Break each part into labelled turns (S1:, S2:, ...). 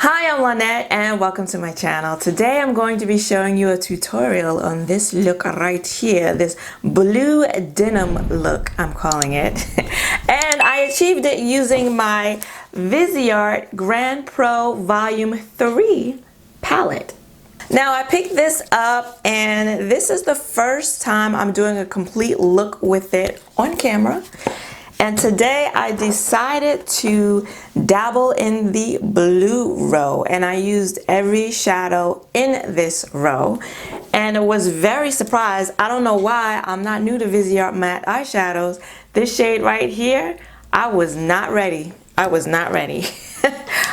S1: Hi, I'm Lynette and welcome to my channel. Today I'm going to be showing you a tutorial on this look right here, this blue denim look I'm calling it. And I achieved it using my Viseart Grande Pro Volume 3 palette. Now I picked this up and this is the first time I'm doing a complete look with it on camera. And today I decided to dabble in the blue row, and I used every shadow in this row and was very surprised. I don't know why, I'm not new to Viseart matte eyeshadows. This shade right here, I was not ready. I was not ready.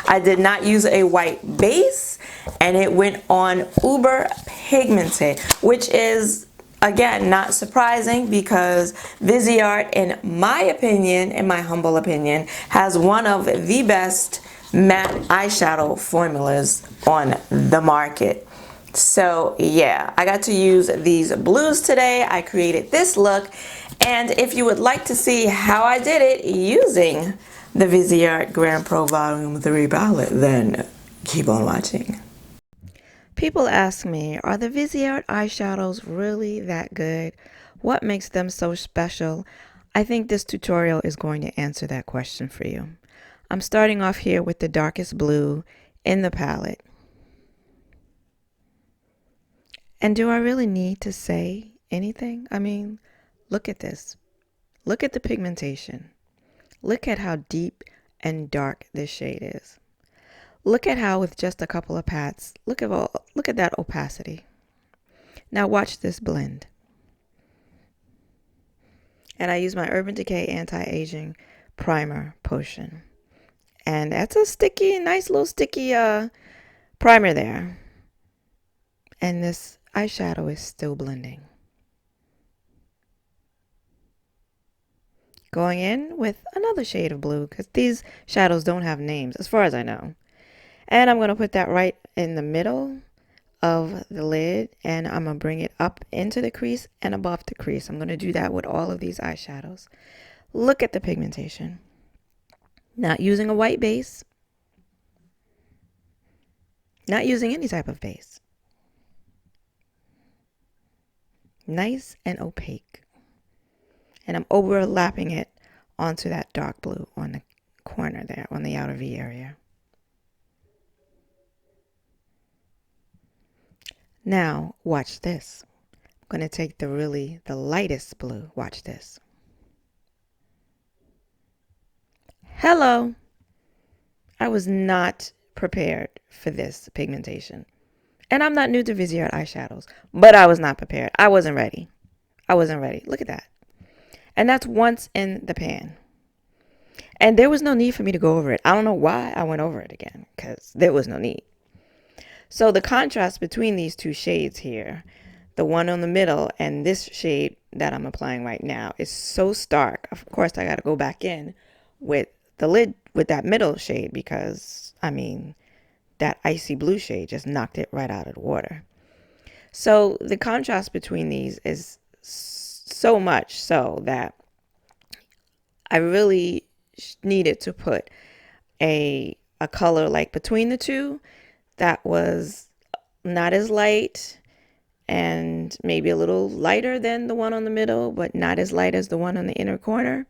S1: I did not use a white base and it went on uber pigmented, which is again, not surprising because Viseart, in my opinion, in my humble opinion, has one of the best matte eyeshadow formulas on the market. So yeah, I got to use these blues today. I created this look, and if you would like to see how I did it using the Viseart Grande Pro Volume 3 palette, then keep on watching. People ask me, are the Viseart eyeshadows really that good? What makes them so special? I think this tutorial is going to answer that question for you. I'm starting off here with the darkest blue in the palette. And do I really need to say anything? I mean, look at this. Look at the pigmentation. Look at how deep and dark this shade is. Look at how with just a couple of pats, look at that opacity. Now watch this blend. And I use my Urban Decay Anti-Aging Primer Potion. And that's a sticky, nice little sticky primer there. And this eyeshadow is still blending. Going in with another shade of blue, because these shadows don't have names as far as I know. And I'm going to put that right in the middle of the lid, and I'm going to bring it up into the crease and above the crease. I'm going to do that with all of these eyeshadows. Look at the pigmentation. Not using a white base. Not using any type of base. Nice and opaque. And I'm overlapping it onto that dark blue on the corner there, on the outer V area. Now, watch this. I'm going to take the lightest blue. Watch this. Hello. I was not prepared for this pigmentation. And I'm not new to Viseart eyeshadows, but I was not prepared. I wasn't ready. I wasn't ready. Look at that. And that's once in the pan. And there was no need for me to go over it. I don't know why I went over it again, because there was no need. So the contrast between these two shades here, the one on the middle and this shade that I'm applying right now, is so stark. Of course, I got to go back in with the lid with that middle shade because, I mean, that icy blue shade just knocked it right out of the water. So the contrast between these is so much so that I really needed to put a color like between the two that was not as light and maybe a little lighter than the one on the middle, but not as light as the one on the inner corner,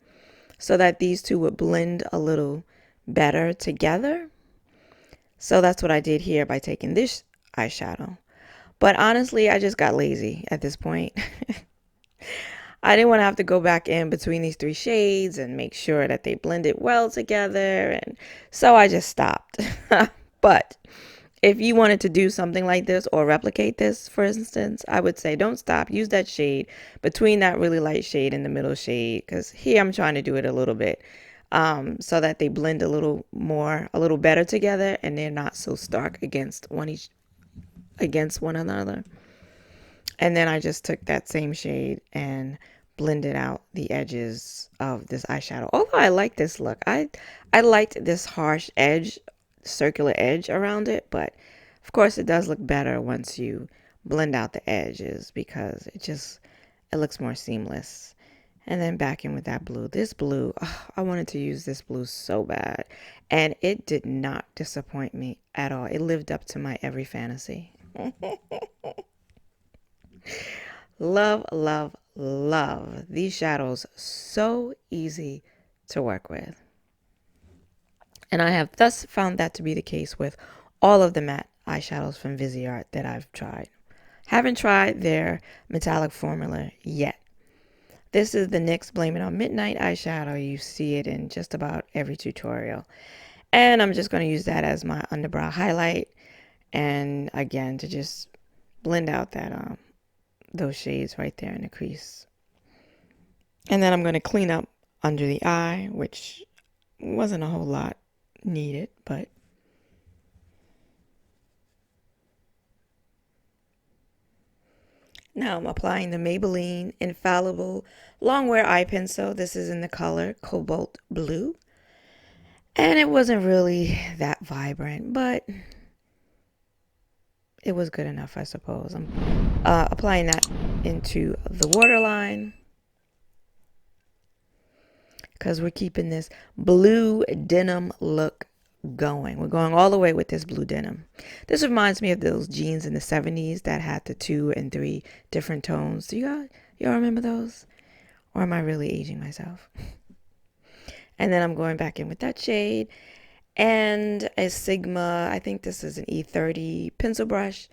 S1: so that these two would blend a little better together. So that's what I did here by taking this eyeshadow. But honestly, I just got lazy at this point. I didn't want to have to go back in between these three shades and make sure that they blended well together, and so I just stopped. But if you wanted to do something like this or replicate this, for instance, I would say don't stop. Use that shade between that really light shade and the middle shade, because here I'm trying to do it a little bit so that they blend a little better together, and they're not so stark against one another. And then I just took that same shade and blended out the edges of this eyeshadow. Although I like this look, I liked this harsh edge, circular edge around it, but of course it does look better once you blend out the edges because it looks more seamless And then back in with that blue. This blue, oh, I wanted to use this blue so bad. And it did not disappoint me at all. It lived up to my every fantasy. Love, love, love. These shadows, so easy to work with. And I have thus found that to be the case with all of the matte eyeshadows from Viseart that I've tried. Haven't tried their metallic formula yet. This is the NYX Blame It on Midnight eyeshadow. You see it in just about every tutorial. And I'm just going to use that as my underbrow highlight. And again, to just blend out that those shades right there in the crease. And then I'm going to clean up under the eye, which wasn't a whole lot needed, but now I'm applying the Maybelline Infallible Longwear Eye Pencil. This is in the color Cobalt Blue. And it wasn't really that vibrant, but it was good enough, I suppose. I'm applying that into the waterline because we're keeping this blue denim look going. We're going all the way with this blue denim. This reminds me of those jeans in the 70s that had the 2 and 3 different tones. Do y'all remember those? Or am I really aging myself? And then I'm going back in with that shade and a Sigma, I think this is an E30 pencil brush,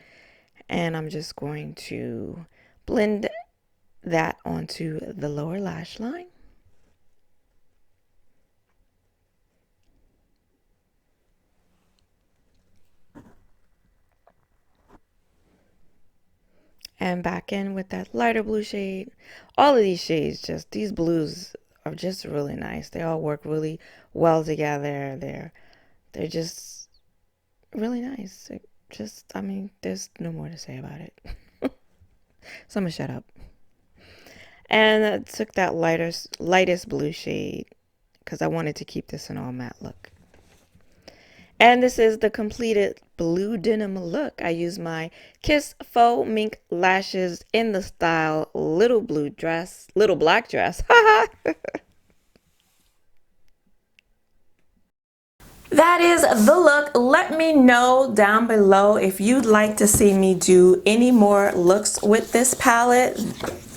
S1: and I'm just going to blend that onto the lower lash line. And back in with that lighter blue shade. All of these shades, these blues are just really nice. They all work really well together. They're just really nice. I mean, there's no more to say about it. So I'm gonna shut up. And I took that lightest blue shade because I wanted to keep this an all matte look. And this is the completed blue denim look. I used my Kiss Faux Mink lashes in the style Little Black Dress. That is the look. Let me know down below if you'd like to see me do any more looks with this palette.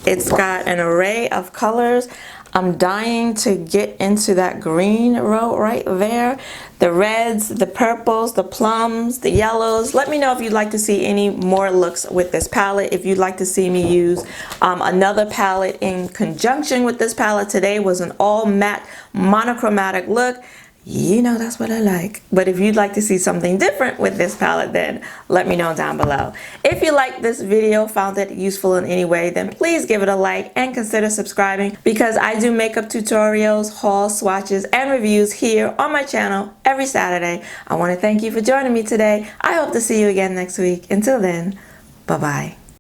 S1: It's got an array of colors. I'm dying to get into that green row right there. The reds, the purples, the plums, the yellows. Let me know if you'd like to see any more looks with this palette. If you'd like to see me use another palette in conjunction with this palette. Today was an all matte monochromatic look. You know that's what I like. But if you'd like to see something different with this palette, then let me know down below. If you liked this video, found it useful in any way, then please give it a like and consider subscribing, because I do makeup tutorials, hauls, swatches, and reviews here on my channel every Saturday. I want to thank you for joining me today. I hope to see you again next week. Until then, bye-bye.